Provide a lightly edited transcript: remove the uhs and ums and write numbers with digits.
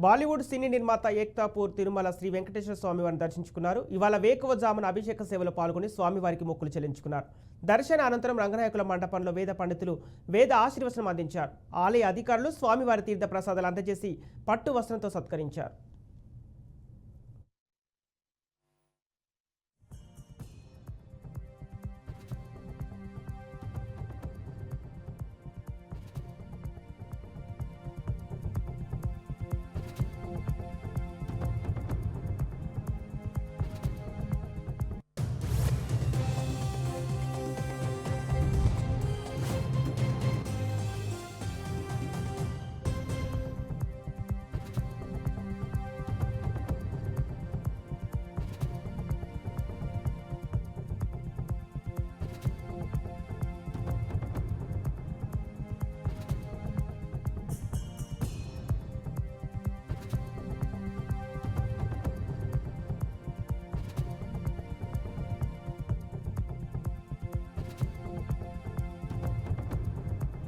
బాలీవుడ్ సినీ నిర్మాత ఏక్తాపూర్ తిరుమల శ్రీ వెంకటేశ్వర స్వామివారిని దర్శించుకున్నారు. ఇవాళ వేకువజామున అభిషేక సేవలో పాల్గొని స్వామివారికి మొక్కులు చెల్లించుకున్నారు. దర్శన అనంతరం రంగనాయకుల మండపంలో వేద పండితులు వేద ఆశీర్వచనం అందించారు. ఆలయ అధికారులు స్వామివారి తీర్థ ప్రసాదాలు అందజేసి పట్టు వస్త్రంతో సత్కరించారు.